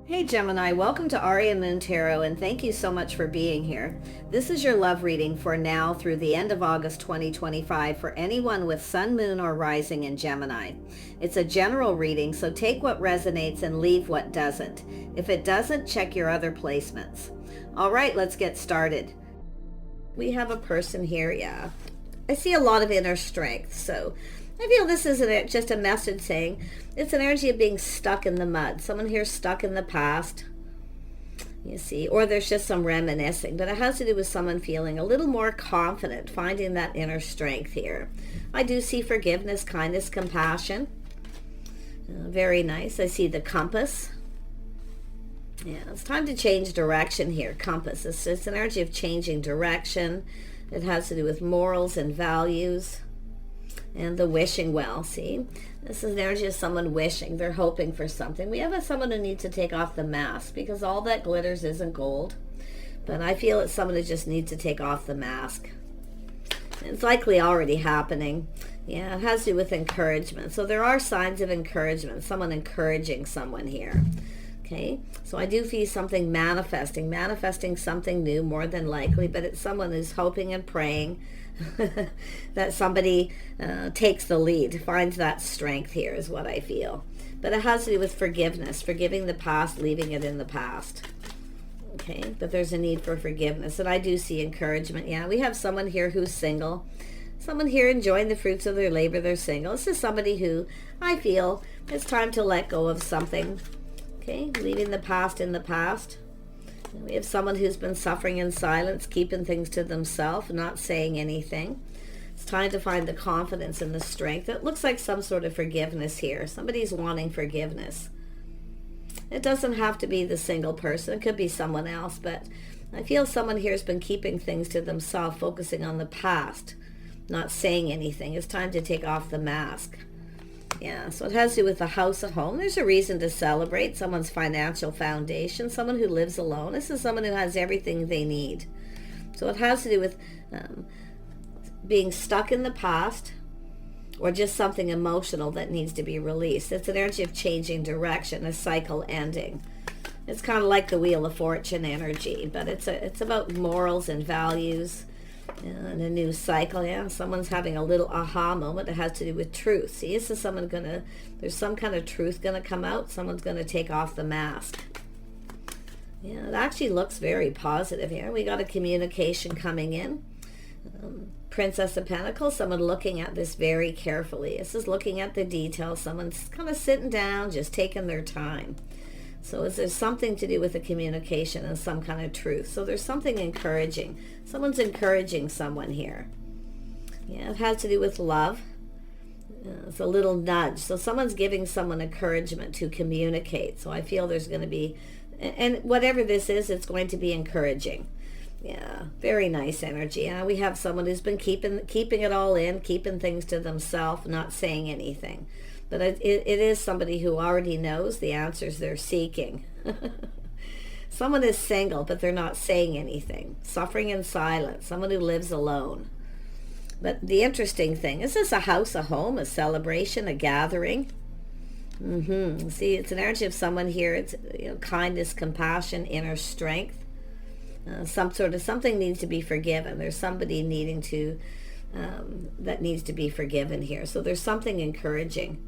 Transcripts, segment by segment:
Hey Gemini, welcome to Aria Moon Tarot, and thank you so much for being here. This is your love reading for now through the end of August 2025 for anyone with Sun, Moon, or Rising in Gemini. It's a general reading, so take what resonates and leave what doesn't. If it doesn't, check your other placements. All right, let's get started. We have a person here, yeah. I see a lot of inner strength, so I feel this isn't just a message saying it's an energy of being stuck in the mud. Someone here stuck in the past, you see, or there's just some reminiscing, but it has to do with someone feeling a little more confident, finding that inner strength here. I do see forgiveness, kindness, compassion. Very nice. I see the compass. Yeah, it's time to change direction here. Compass. It's an energy of changing direction. It has to do with morals and values. And the wishing well, see? This is an energy of someone wishing. They're hoping for something. We have someone who needs to take off the mask because all that glitters isn't gold. But I feel it's someone who just needs to take off the mask. It's likely already happening. Yeah, it has to do with encouragement. So there are signs of encouragement. Someone encouraging someone here. Okay, so I do feel something manifesting something new more than likely, but it's someone who's hoping and praying that somebody takes the lead, finds that strength here is what I feel. But it has to do with forgiveness, forgiving the past, leaving it in the past. Okay, but there's a need for forgiveness, and I do see encouragement. Yeah, we have someone here who's single. Someone here enjoying the fruits of their labor, they're single. This is somebody who I feel it's time to let go of something. Okay, leaving the past in the past. We have someone who's been suffering in silence, keeping things to themselves, not saying anything. It's time to find the confidence and the strength. It looks like some sort of forgiveness here. Somebody's wanting forgiveness. It doesn't have to be the single person. It could be someone else, but I feel someone here has been keeping things to themselves, focusing on the past, not saying anything. It's time to take off the mask. Yeah, so it has to do with the house, a home. There's a reason to celebrate someone's financial foundation, someone who lives alone. This is someone who has everything they need. So it has to do with being stuck in the past or just something emotional that needs to be released. It's an energy of changing direction, a cycle ending. It's kind of like the Wheel of Fortune energy, but it's about morals and values. And a new cycle. Yeah, someone's having a little aha moment. It has to do with truth. See, this is someone there's some kind of truth gonna come out. Someone's gonna take off the mask. Yeah, it actually looks very positive here. We got a communication coming in. Princess of Pentacles, someone looking at this very carefully. This is looking at the details. Someone's kind of sitting down, just taking their time. So is there something to do with the communication and some kind of truth? So there's something encouraging. Someone's encouraging someone here. Yeah, it has to do with love. It's a little nudge. So someone's giving someone encouragement to communicate. So I feel there's going to be, and whatever this is, it's going to be encouraging. Yeah, very nice energy. Yeah, we have someone who's been keeping it all in, keeping things to themselves, not saying anything. But it is somebody who already knows the answers they're seeking. Someone is single, but they're not saying anything. Suffering in silence. Someone who lives alone. But the interesting thing, is this a house, a home, a celebration, a gathering? See, it's an energy of someone here. It's kindness, compassion, inner strength. Something needs to be forgiven. There's somebody needing to that needs to be forgiven here. So there's something encouraging.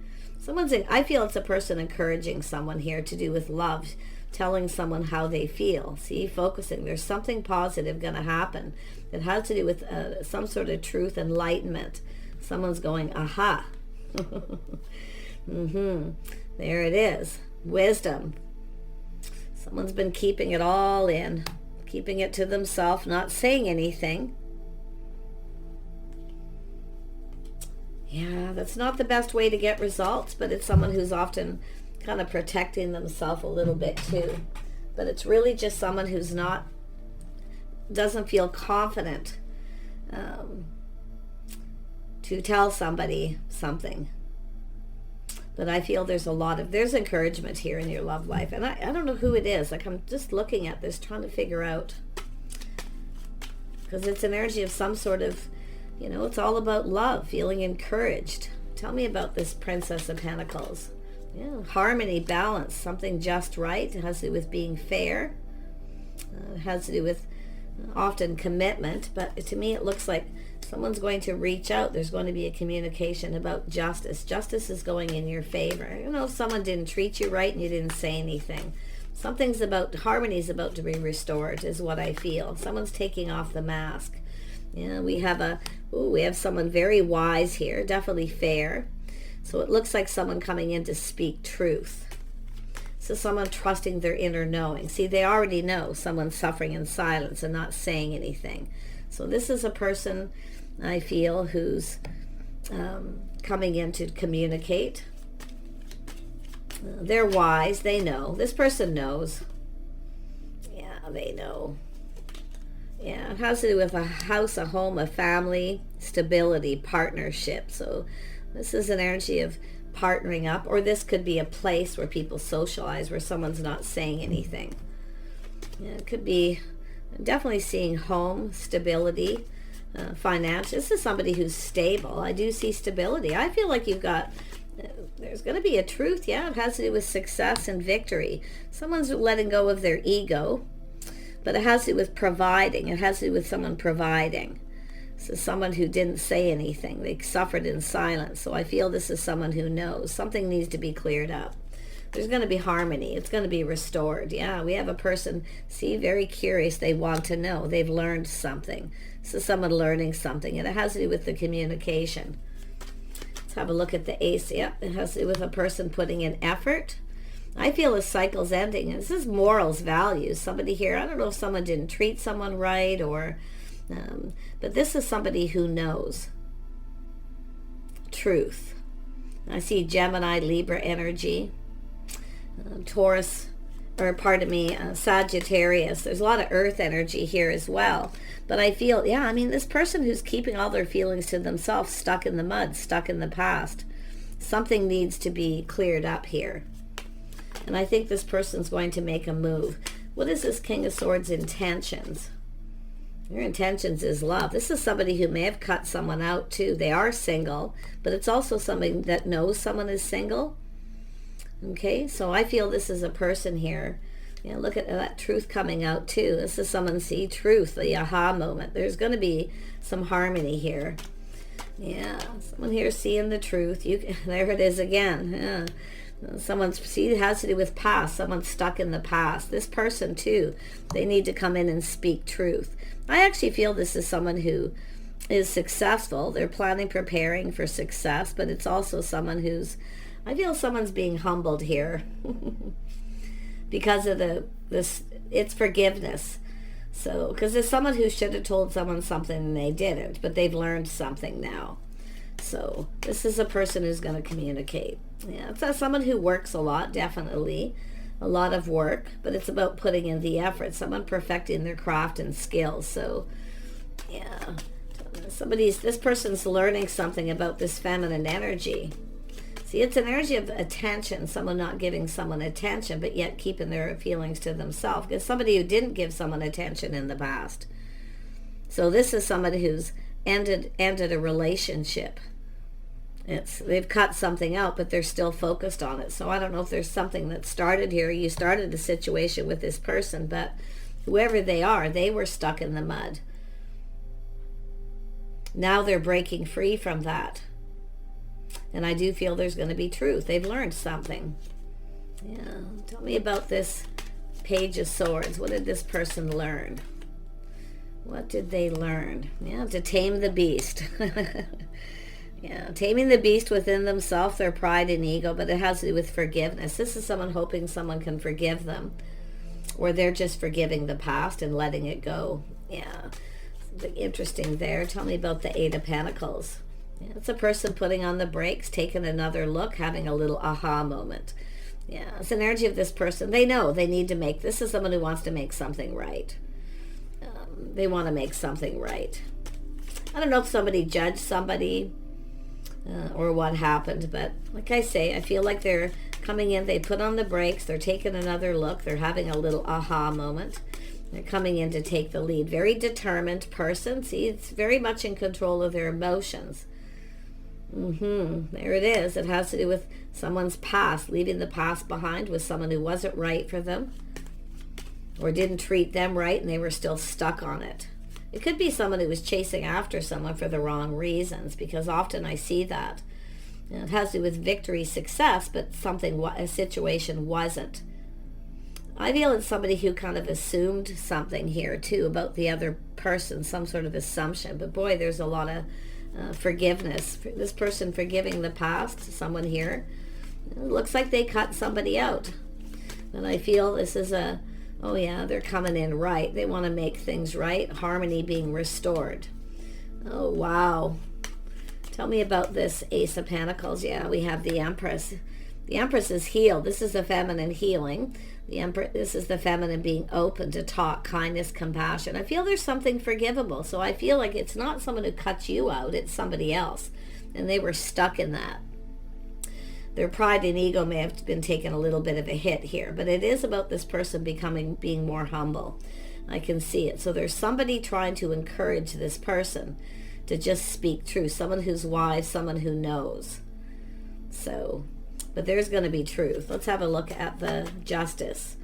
I feel it's a person encouraging someone here to do with love, telling someone how they feel. See, focusing. There's something positive going to happen. It has to do with some sort of truth, enlightenment. Someone's going, aha. There it is. Wisdom. Someone's been keeping it all in, keeping it to themselves, not saying anything. Yeah, that's not the best way to get results, but it's someone who's often kind of protecting themselves a little bit too. But it's really just someone who's doesn't feel confident to tell somebody something. But I feel there's encouragement here in your love life. And I don't know who it is. Like, I'm just looking at this, trying to figure out. Because it's an energy of some sort of, it's all about love, feeling encouraged. Tell me about this Princess of Pentacles. Yeah, harmony, balance, something just right. It has to do with being fair. It has to do with often commitment, but to me it looks like someone's going to reach out. There's going to be a communication about justice. Justice is going in your favor. You know, if someone didn't treat you right and you didn't say anything, something's about, harmony is about to be restored is what I feel. Someone's taking off the mask. Yeah, we have someone very wise here, definitely fair. So it looks like someone coming in to speak truth. So someone trusting their inner knowing. See, they already know someone's suffering in silence and not saying anything. So this is a person, I feel, who's coming in to communicate. They're wise. They know. This person knows. Yeah, they know. Yeah, it has to do with a house, a home, a family, stability, partnership. So this is an energy of partnering up, or this could be a place where people socialize, where someone's not saying anything. Yeah, it could be, I'm definitely seeing home, stability, financial. This is somebody who's stable. I do see stability. I feel like you've got, there's going to be a truth. Yeah, it has to do with success and victory. Someone's letting go of their ego, but it has to do with providing. It has to do with someone providing. This is someone who didn't say anything. They suffered in silence. So I feel this is someone who knows. Something needs to be cleared up. There's going to be harmony. It's going to be restored. Yeah, we have a person, see, very curious. They want to know. They've learned something. This is someone learning something. And it has to do with the communication. Let's have a look at the ace. Yep, it has to do with a person putting in effort. I feel a cycle's ending. And this is morals, values. Somebody here, I don't know if someone didn't treat someone right or... but this is somebody who knows truth. I see Gemini, Libra energy, Taurus, or pardon me, Sagittarius. There's a lot of earth energy here as well. But I feel, yeah, I mean, this person who's keeping all their feelings to themselves, stuck in the mud, stuck in the past. Something needs to be cleared up here. And I think this person's going to make a move. What is this King of Swords intentions? Your intentions is love. This is somebody who may have cut someone out too. They are single, but it's also somebody that knows someone is single. Okay, so I feel this is a person here. Yeah, look at that truth coming out too. This is someone, see, truth, the aha moment. There's going to be some harmony here. Yeah, someone here seeing the truth. There it is again. Yeah. Someone's, see, it has to do with past. Someone's stuck in the past. This person too, they need to come in and speak truth. I actually feel this is someone who is successful. They're planning, preparing for success, but it's also someone who's, I feel someone's being humbled here because of it's forgiveness. So, because there's someone who should have told someone something and they didn't, but they've learned something now. So this is a person who's going to communicate. Yeah, it's someone who works a lot, definitely. A lot of work, but it's about putting in the effort. Someone perfecting their craft and skills. So, yeah. This person's learning something about this feminine energy. See, it's an energy of attention. Someone not giving someone attention, but yet keeping their feelings to themselves. Because somebody who didn't give someone attention in the past. So this is somebody who's ended a relationship. They've cut something out, but they're still focused on it. So I don't know if there's something that started here. You started a situation with this person, but whoever they are, they were stuck in the mud. Now they're breaking free from that. And I do feel there's going to be truth. They've learned something. Yeah. Tell me about this Page of Swords. What did this person learn? What did they learn? Yeah, to tame the beast. Yeah, taming the beast within themselves, their pride and ego, but it has to do with forgiveness. This is someone hoping someone can forgive them, or they're just forgiving the past and letting it go. Yeah, something interesting there. Tell me about the Eight of Pentacles. Yeah, it's a person putting on the brakes, taking another look, having a little aha moment. Yeah, it's an energy of this person. They know they need to make, this is someone who wants to make something right. They want to make something right. I don't know if somebody judged somebody, or what happened, but like I say, I feel like they're coming in, they put on the brakes, they're taking another look, they're having a little aha moment. They're coming in to take the lead. Very determined person. See, it's very much in control of their emotions. There it is. It has to do with someone's past, leaving the past behind with someone who wasn't right for them or didn't treat them right and they were still stuck on it. It could be someone who was chasing after someone for the wrong reasons, because often I see that. And it has to do with victory, success, but a situation wasn't. I feel it's somebody who kind of assumed something here too about the other person, some sort of assumption. But boy, there's a lot of forgiveness. This person forgiving the past, someone here, it looks like they cut somebody out. And I feel this is oh yeah, they're coming in right. They want to make things right, harmony being restored. Oh wow. Tell me about this Ace of Pentacles. Yeah, we have the Empress. The Empress is healed. This is the feminine healing. This is the feminine being open to talk, kindness, compassion. I feel there's something forgivable. So I feel like it's not someone who cuts you out, it's somebody else. And they were stuck in that. Their pride and ego may have been taking a little bit of a hit here, but it is about this person being more humble. I can see it. So there's somebody trying to encourage this person to just speak truth. Someone who's wise, someone who knows. So, but there's going to be truth. Let's have a look at the Justice.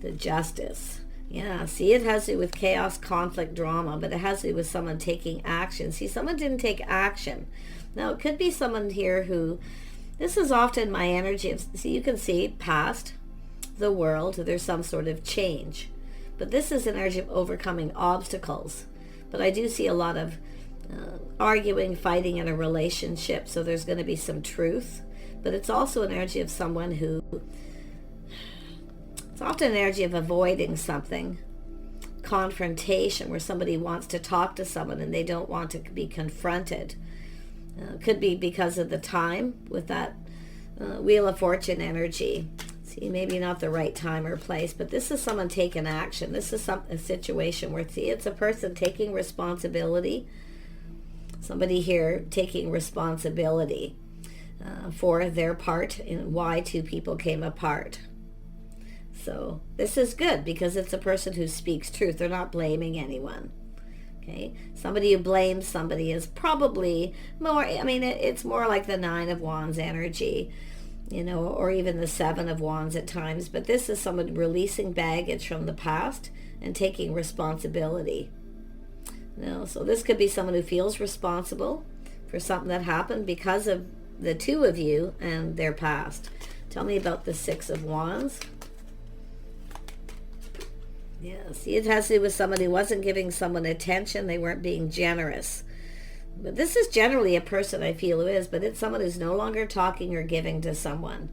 The Justice. Yeah, see, it has to do with chaos, conflict, drama, but it has to do with someone taking action. See, someone didn't take action. Now, it could be someone here who, this is often my energy of, see, you can see past, the world, there's some sort of change. But this is an energy of overcoming obstacles. But I do see a lot of arguing, fighting in a relationship, so there's going to be some truth. But it's also an energy of someone who, it's often an energy of avoiding something, confrontation, where somebody wants to talk to someone and they don't want to be confronted. Could be because of the time with that Wheel of Fortune energy. See, maybe not the right time or place, but this is someone taking action. This is a situation where, see, it's a person taking responsibility. Somebody here taking responsibility for their part in why two people came apart. So this is good because it's a person who speaks truth. They're not blaming anyone. Okay, somebody who blames somebody is probably more, I mean, it's more like the Nine of Wands energy, you know, or even the Seven of Wands at times. But this is someone releasing baggage from the past and taking responsibility. No, so this could be someone who feels responsible for something that happened because of the two of you and their past. Tell me about the Six of Wands. Yeah, see, it has to do with somebody who wasn't giving someone attention. They weren't being generous. But this is generally a person I feel who is, but it's someone who's no longer talking or giving to someone.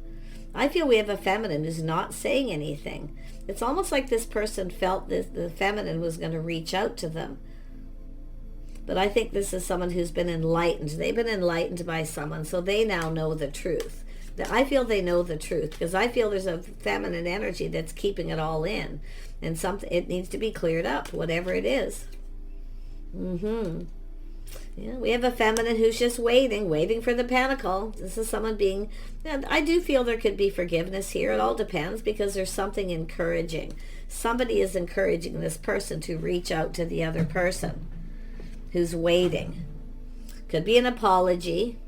I feel we have a feminine who's not saying anything. It's almost like this person felt that the feminine was going to reach out to them. But I think this is someone who's been enlightened. They've been enlightened by someone, so they now know the truth. I feel they know the truth because I feel there's a feminine energy that's keeping it all in. And it needs to be cleared up, whatever it is. Yeah, we have a feminine who's just waiting for the pentacle. This is someone being, and I do feel there could be forgiveness here. It all depends because there's something encouraging. Somebody is encouraging this person to reach out to the other person who's waiting. Could be an apology.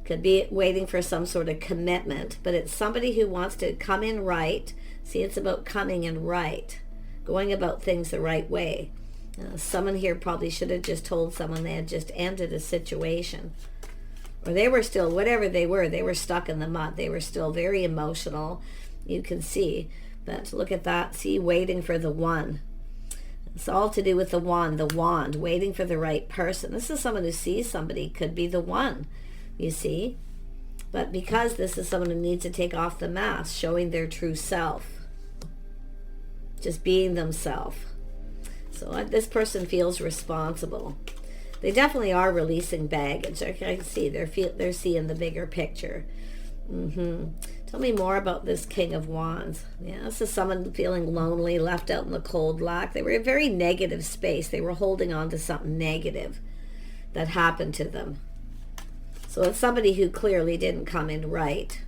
Could be waiting for some sort of commitment, but it's somebody who wants to come in right. See, it's about coming in right, going about things the right way. Someone here probably should have just told someone they had just ended a situation. Or they were still, whatever they were stuck in the mud. They were still very emotional, you can see. But look at that, see, waiting for the one. It's all to do with the wand, waiting for the right person. This is someone who sees somebody, could be the one, you see. But because this is someone who needs to take off the mask, showing their true self, just being themselves. So this person feels responsible. They definitely are releasing baggage. I can see they're seeing the bigger picture. Tell me more about this King of Wands. Yeah, this is someone feeling lonely, left out in the cold black. They were in a very negative space. They were holding on to something negative that happened to them. So it's somebody who clearly didn't come in right.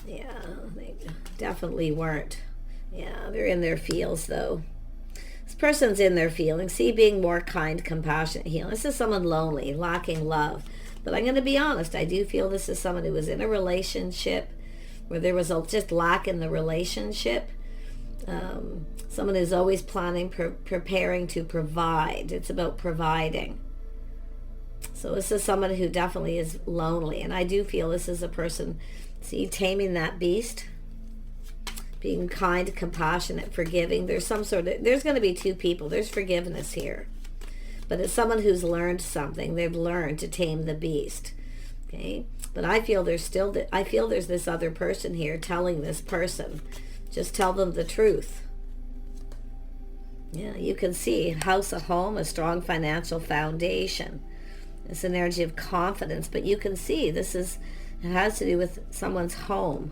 Yeah, they definitely weren't. Yeah, they're in their feels though. This person's in their feelings. See, being more kind, compassionate, healing. This is someone lonely, lacking love. But I'm going to be honest. I do feel this is someone who was in a relationship where there was just lack in the relationship. Someone who's always planning, preparing to provide. It's about providing. So this is someone who definitely is lonely. And I do feel this is a person, see, taming that beast. Being kind, compassionate, forgiving. There's going to be two people. There's forgiveness here. But it's someone who's learned something. They've learned to tame the beast. Okay? But I feel there's this other person here telling this person, just tell them the truth. Yeah, you can see house, a home, a strong financial foundation. It's an energy of confidence, but you can see it has to do with someone's home.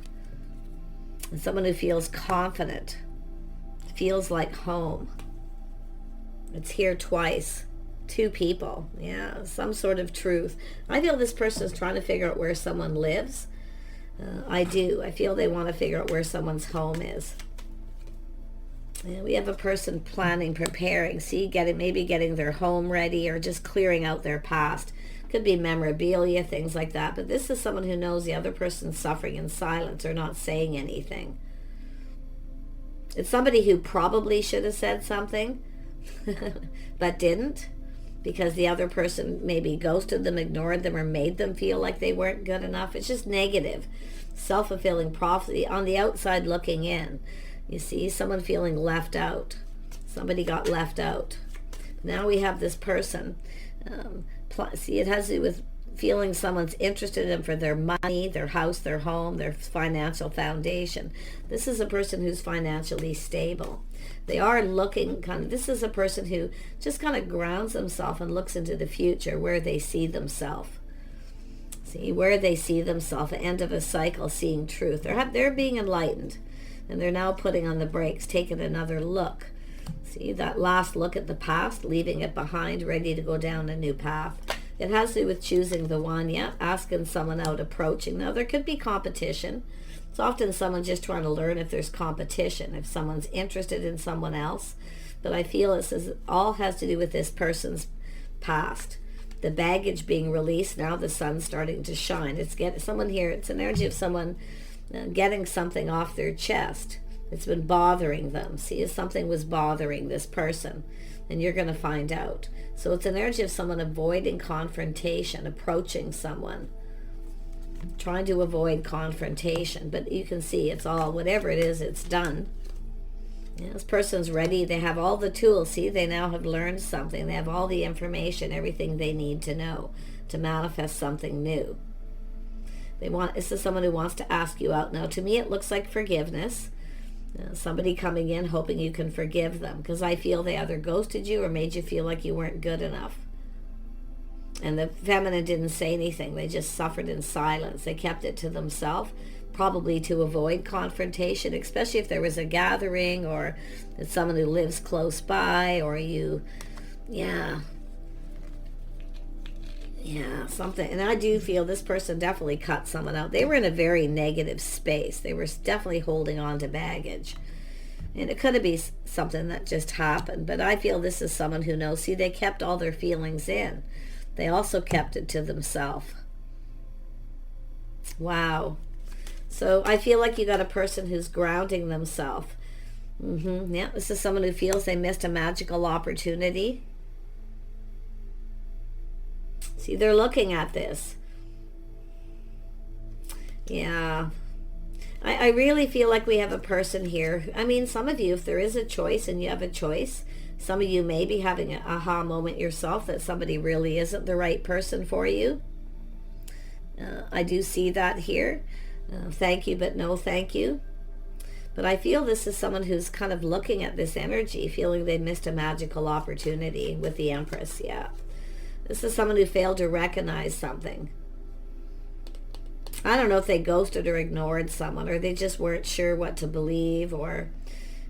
And someone who feels confident, feels like home. It's here twice. Two people. Yeah, some sort of truth. I feel this person is trying to figure out where someone lives. I do. I feel they want to figure out where someone's home is. Yeah, we have a person planning, preparing. See, maybe getting their home ready or just clearing out their past. Could be memorabilia, things like that. But this is someone who knows the other person's suffering in silence or not saying anything. It's somebody who probably should have said something, but didn't, because the other person maybe ghosted them, ignored them, or made them feel like they weren't good enough. It's just negative, self-fulfilling prophecy on the outside looking in. You see, someone feeling left out. Somebody got left out. Now we have this person. See, it has to do with feeling someone's interested in them for their money, their house, their home, their financial foundation. This is a person who's financially stable. They are looking this is a person who just kind of grounds themselves and looks into the future where they see themselves. See, where they see themselves, the end of a cycle, seeing truth. They're being enlightened, and they're now putting on the brakes, taking another look. See, that last look at the past, leaving it behind, ready to go down a new path. It has to do with choosing the one, yeah, asking someone out, approaching. Now, there could be competition. It's often someone just trying to learn if there's competition, if someone's interested in someone else. But I feel all has to do with this person's past. The baggage being released, now the sun's starting to shine. It's someone here, it's an energy of someone getting something off their chest. It's been bothering them. See, if something was bothering this person, and you're going to find out. So it's an energy of someone avoiding confrontation, approaching someone, trying to avoid confrontation. But you can see it's all, whatever it is, it's done. Yeah, this person's ready. They have all the tools. See, they now have learned something. They have all the information, everything they need to know to manifest something new. This is someone who wants to ask you out. Now, to me, it looks like forgiveness. Somebody coming in hoping you can forgive them, because I feel they either ghosted you or made you feel like you weren't good enough. And the feminine didn't say anything. They just suffered in silence. They kept it to themselves, probably to avoid confrontation, especially if there was a gathering or it's someone who lives close by, or something. And I do feel this person definitely cut someone out. They were in a very negative space. They were definitely holding on to baggage. And it could be something that just happened. But I feel this is someone who knows. See, they kept all their feelings in. They also kept it to themselves. Wow. So I feel like you got a person who's grounding themselves. Yeah, this is someone who feels they missed a magical opportunity. See, they're looking at this. Yeah. I really feel like we have a person here. I mean, some of you, if there is a choice and you have a choice, some of you may be having an aha moment yourself that somebody really isn't the right person for you. I do see that here. Thank you, but no thank you. But I feel this is someone who's kind of looking at this energy, feeling they missed a magical opportunity with the Empress. Yeah. This is someone who failed to recognize something. I don't know if they ghosted or ignored someone, or they just weren't sure what to believe or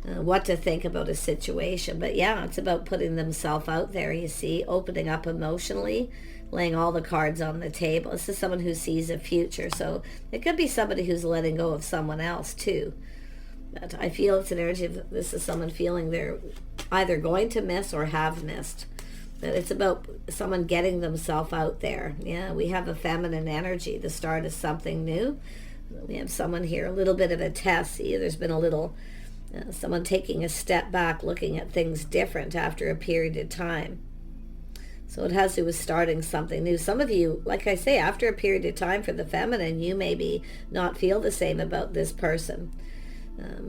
what to think about a situation. But yeah, it's about putting themselves out there, you see, opening up emotionally, laying all the cards on the table. This is someone who sees a future. So it could be somebody who's letting go of someone else too. But I feel it's an energy of, this is someone feeling either going to miss or have missed. But it's about someone getting themselves out there. Yeah, we have a feminine energy. The start of something new. We have someone here, a little bit of a test. See, there's been a little, someone taking a step back, looking at things different after a period of time. So it has to do with starting something new. Some of you, like I say, after a period of time for the feminine, you maybe not feel the same about this person.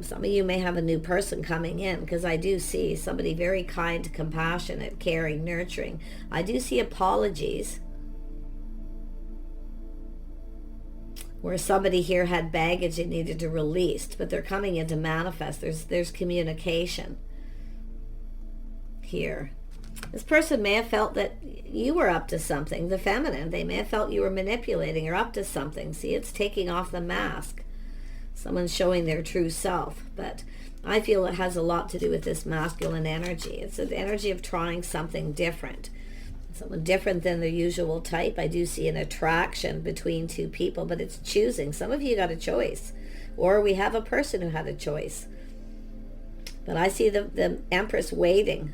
Some of you may have a new person coming in, because I do see somebody very kind, compassionate, caring, nurturing. I do see apologies, where somebody here had baggage and needed to release, but they're coming in to manifest. There's communication here. This person may have felt that you were up to something, the feminine. They may have felt you were manipulating or up to something. See, it's taking off the mask. Someone's showing their true self. But I feel it has a lot to do with this masculine energy. It's an energy of trying something different. Someone different than their usual type. I do see an attraction between two people, but it's choosing. Some of you got a choice. Or we have a person who had a choice. But I see the Empress waiting.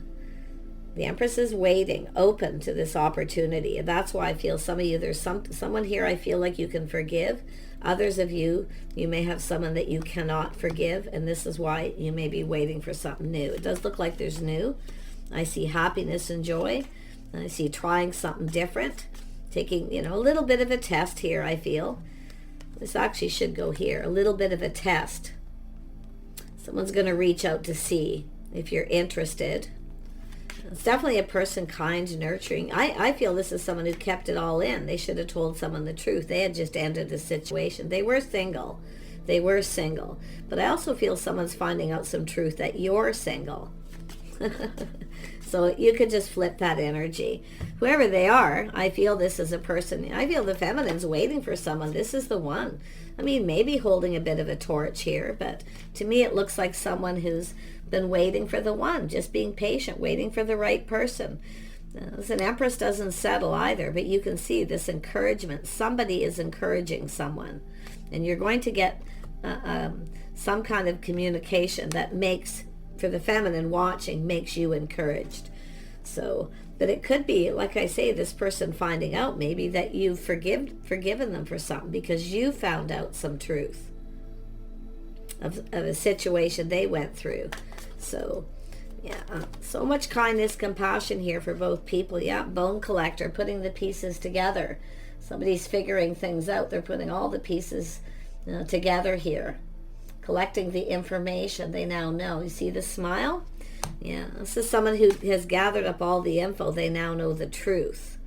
The Empress is waiting, open to this opportunity. And that's why I feel some of you, there's someone here I feel like you can forgive. Others of you, you may have someone that you cannot forgive. And this is why you may be waiting for something new. It does look like there's new. I see happiness and joy. I see trying something different. Taking, a little bit of a test here, I feel. This actually should go here. A little bit of a test. Someone's going to reach out to see if you're interested. It's definitely a person kind, nurturing. I feel this is someone who kept it all in. They should have told someone the truth. They had just ended the situation. They were single. But I also feel someone's finding out some truth that you're single. So you could just flip that energy. Whoever they are, I feel this is a person. I feel the feminine's waiting for someone. This is the one. I mean, maybe holding a bit of a torch here, but to me it looks like someone who's been waiting for the one, just being patient, waiting for the right person. As an Empress doesn't settle either, but you can see this encouragement. Somebody is encouraging someone, and you're going to get some kind of communication that makes, for the feminine watching, makes you encouraged. So, but it could be, like I say, this person finding out maybe that you've forgiven them for something because you found out some truth of a situation they went through. So, yeah, so much kindness, compassion here for both people. Yeah, bone collector, putting the pieces together. Somebody's figuring things out. They're putting all the pieces together here. Collecting the information they now know. You see the smile? Yeah, this is someone who has gathered up all the info. They now know the truth.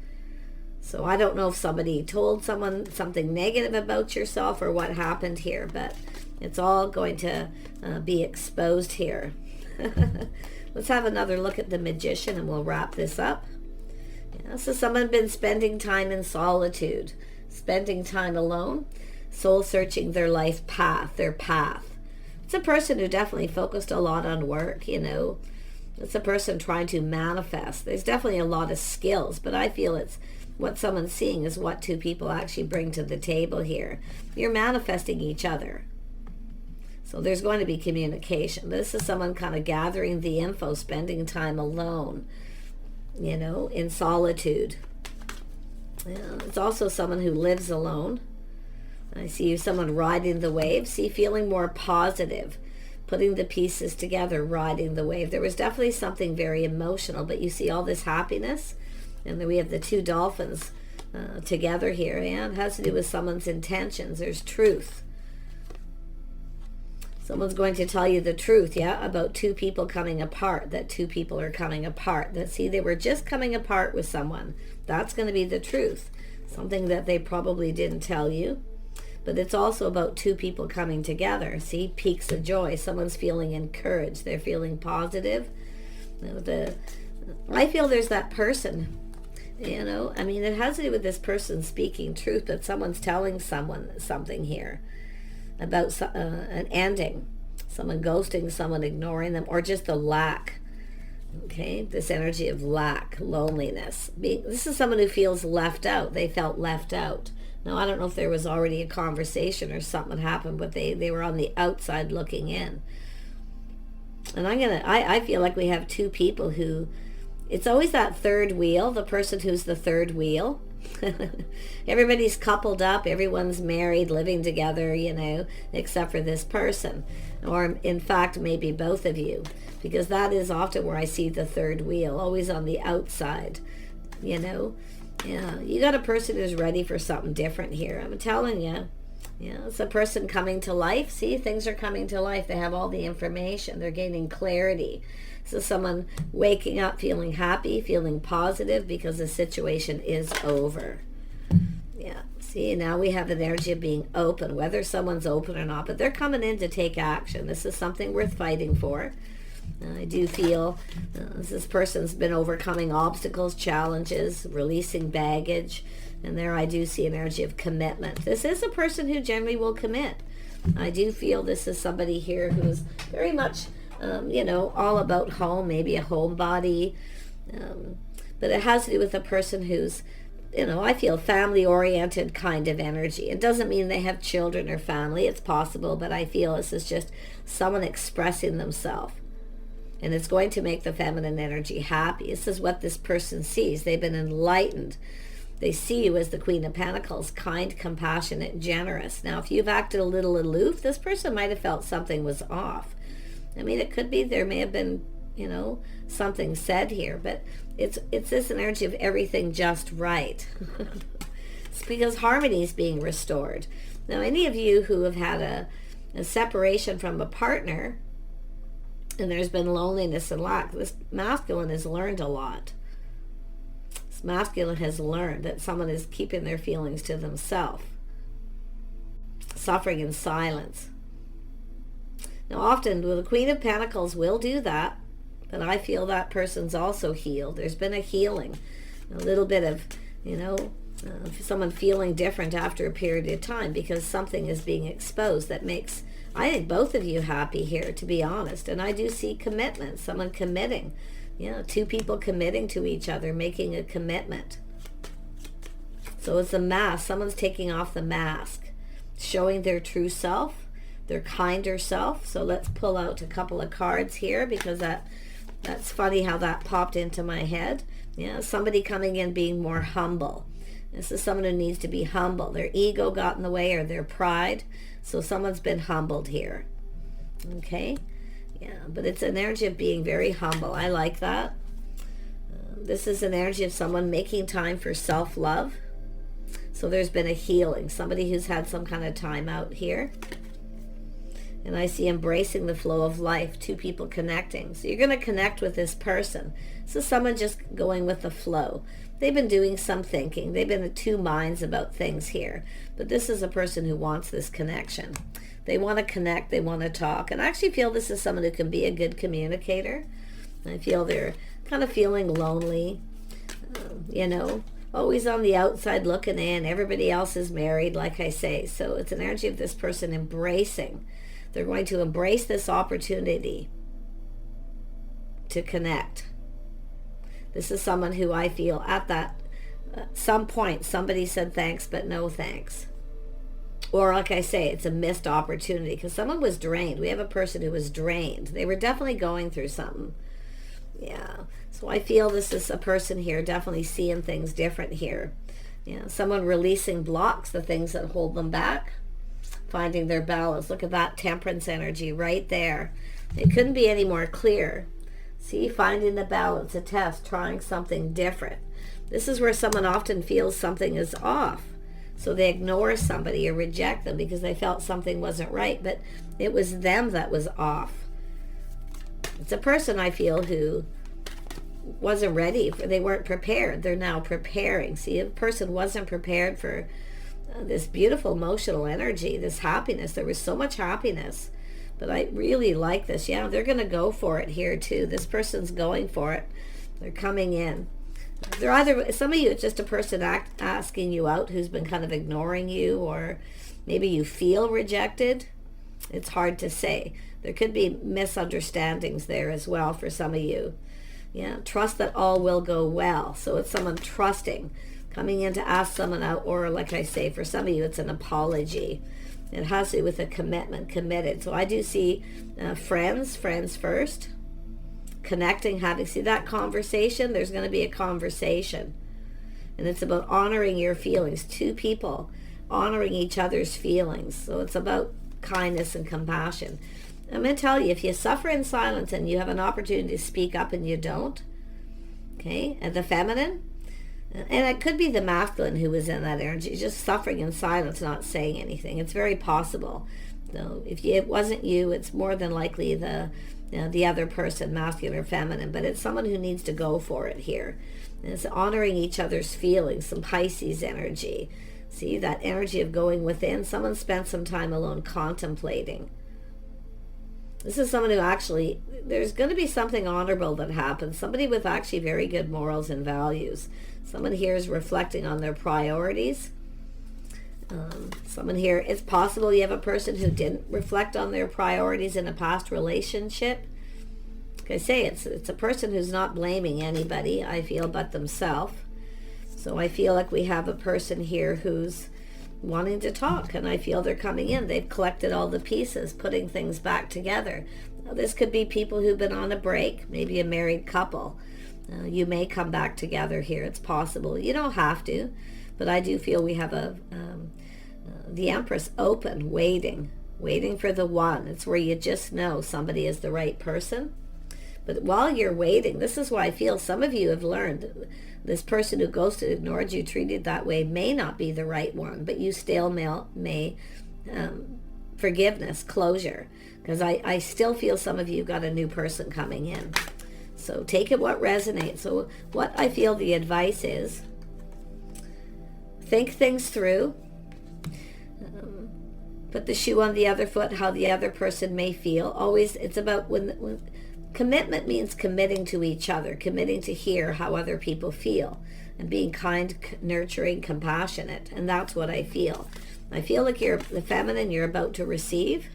So I don't know if somebody told someone something negative about yourself or what happened here, but it's all going to be exposed here. Let's have another look at the Magician and we'll wrap this up. Yeah, so someone been spending time in solitude, spending time alone, soul searching their life path, their path. It's a person who definitely focused a lot on work, It's a person trying to manifest. There's definitely a lot of skills, but I feel it's what someone's seeing is what two people actually bring to the table here. You're manifesting each other. So there's going to be communication. This is someone kind of gathering the info, spending time alone, in solitude. It's also someone who lives alone. I see someone riding the wave. See, feeling more positive, putting the pieces together, riding the wave. There was definitely something very emotional, but you see all this happiness. And then we have the two dolphins together here. And it has to do with someone's intentions. There's truth. Someone's going to tell you the truth, about two people coming apart, that two people are coming apart. That, see, they were just coming apart with someone. That's going to be the truth. Something that they probably didn't tell you. But it's also about two people coming together. See, peaks of joy. Someone's feeling encouraged. They're feeling positive. I feel there's that person, it has to do with this person speaking truth, but someone's telling someone something here about an ending. Someone ghosting, someone ignoring them, or just the lack. Okay, this energy of lack, loneliness. This is someone who feels left out. They felt left out. Now, I don't know if there was already a conversation or something happened, but they were on the outside looking in. And I feel like we have two people who, it's always that third wheel, the person who's the third wheel. Everybody's coupled up, everyone's married, living together, except for this person. Or in fact, maybe both of you, because that is often where I see the third wheel, always on the outside, Yeah, you got a person who's ready for something different here. I'm telling you. Yeah, it's a person coming to life. See, things are coming to life. They have all the information. They're gaining clarity. So someone waking up feeling happy, feeling positive because the situation is over. Yeah, see, now we have an energy of being open, whether someone's open or not, but they're coming in to take action. This is something worth fighting for. I do feel this person's been overcoming obstacles, challenges, releasing baggage. And there I do see an energy of commitment. This is a person who generally will commit. I do feel this is somebody here who is very much, all about home, maybe a homebody. But it has to do with a person who's, I feel family-oriented kind of energy. It doesn't mean they have children or family. It's possible, but I feel this is just someone expressing themselves. And it's going to make the feminine energy happy. This is what this person sees. They've been enlightened. They see you as the Queen of Pentacles, kind, compassionate, generous. Now, if you've acted a little aloof, this person might have felt something was off. I mean, it could be there may have been, something said here, but it's this energy of everything just right. It's because harmony is being restored. Now, any of you who have had a separation from a partner, and there's been loneliness and lack, this masculine has learned a lot. This masculine has learned that someone is keeping their feelings to themselves, suffering in silence. Now, often the Queen of Pentacles will do that, but I feel that person's also healed. There's been a healing, a little bit of, someone feeling different after a period of time because something is being exposed that makes, I think, both of you happy here, to be honest. And I do see commitment, someone committing. Two people committing to each other, making a commitment. So it's a mask. Someone's taking off the mask, showing their true self, their kinder self. So let's pull out a couple of cards here because that's funny how that popped into my head. Somebody coming in being more humble. This is someone who needs to be humble. Their ego got in the way, or their pride. So someone's been humbled here. Okay? Yeah, but it's an energy of being very humble. I like that. This is an energy of someone making time for self-love. So there's been a healing. Somebody who's had some kind of time out here. And I see embracing the flow of life. Two people connecting. So you're going to connect with this person. This is someone just going with the flow. They've been doing some thinking. They've been in two minds about things here. But this is a person who wants this connection. They want to connect. They want to talk. And I actually feel this is someone who can be a good communicator. I feel they're kind of feeling lonely, always on the outside looking in. Everybody else is married, like I say. So it's an energy of this person embracing. They're going to embrace this opportunity to connect. This is someone who I feel at that some point somebody said thanks, but no thanks. Or like I say, it's a missed opportunity because someone was drained. We have a person who was drained. They were definitely going through something. Yeah. So I feel this is a person here definitely seeing things different here. Someone releasing blocks, the things that hold them back, finding their balance. Look at that temperance energy right there. It couldn't be any more clear. See, finding the balance, a test, trying something different. This is where someone often feels something is off. So they ignore somebody or reject them because they felt something wasn't right, but it was them that was off. It's a person I feel who wasn't ready, they weren't prepared. They're now preparing. See, a person wasn't prepared for this beautiful emotional energy, this happiness. There was so much happiness. But I really like this. They're going to go for it here too. This person's going for it. They're coming in. They're either, some of you, it's just a person asking you out who's been kind of ignoring you, or maybe you feel rejected. It's hard to say. There could be misunderstandings there as well for some of you. Trust that all will go well. So it's someone trusting, coming in to ask someone out, or like I say, for some of you, it's an apology. It has to do with a commitment, committed. So I do see friends first, connecting, having, see that conversation? There's going to be a conversation. And it's about honoring your feelings. Two people honoring each other's feelings. So it's about kindness and compassion. I'm going to tell you, if you suffer in silence and you have an opportunity to speak up and you don't, okay, and the feminine, and it could be the masculine who was in that energy, just suffering in silence, not saying anything. It's very possible. So if it wasn't you, it's more than likely the other person, masculine or feminine, but it's someone who needs to go for it here. And it's honoring each other's feelings, some Pisces energy. See, that energy of going within. Someone spent some time alone contemplating. This is someone who actually, there's going to be something honorable that happens. Somebody with actually very good morals and values. Someone here is reflecting on their priorities. Someone here, it's possible you have a person who didn't reflect on their priorities in a past relationship. Like I say, it's a person who's not blaming anybody, I feel, but themselves. So I feel like we have a person here who's wanting to talk, and I feel they're coming in. They've collected all the pieces, putting things back together. Now, this could be people who've been on a break, maybe a married couple. You may come back together here. It's possible. You don't have to, but I do feel we have the Empress open, waiting for the one. It's where you just know somebody is the right person. But while you're waiting, this is why I feel some of you have learned this person who ghosted, ignored you, treated that way may not be the right one, but you still may forgiveness, closure, because I still feel some of you got a new person coming in. So take it what resonates. So what I feel the advice is, think things through, put the shoe on the other foot, how the other person may feel. Always, it's about when commitment means committing to each other, committing to hear how other people feel, and being kind, nurturing, compassionate. And that's what I feel. I feel like you're the feminine, you're about to receive.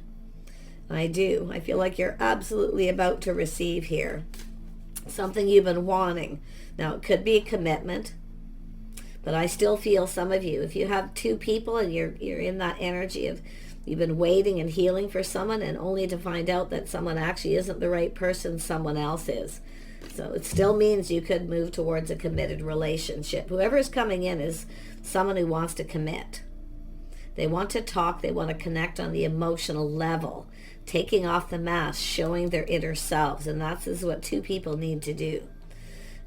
I do. I feel like you're absolutely about to receive here. Something you've been wanting. Now, it could be a commitment, but I still feel some of you, if you have two people and you're in that energy of you've been waiting and healing for someone, and only to find out that someone actually isn't the right person, someone else is. So it still means you could move towards a committed relationship. Whoever is coming in is someone who wants to commit. They want to talk. They want to connect on the emotional level, taking off the mask, showing their inner selves. And that is what two people need to do.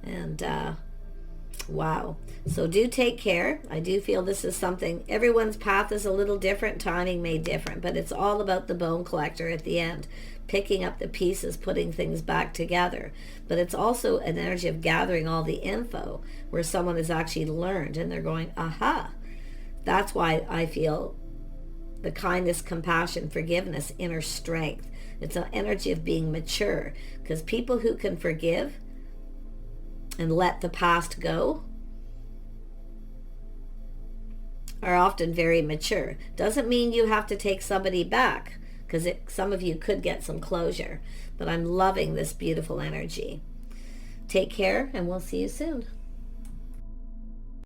And wow. So do take care. I do feel this is something, everyone's path is a little different, timing may different, but it's all about the bone collector at the end, picking up the pieces, putting things back together. But it's also an energy of gathering all the info where someone has actually learned and they're going, aha. That's why I feel the kindness, compassion, forgiveness, inner strength. It's an energy of being mature, because people who can forgive and let the past go are often very mature. Doesn't mean you have to take somebody back, because some of you could get some closure. But I'm loving this beautiful energy. Take care, and we'll see you soon.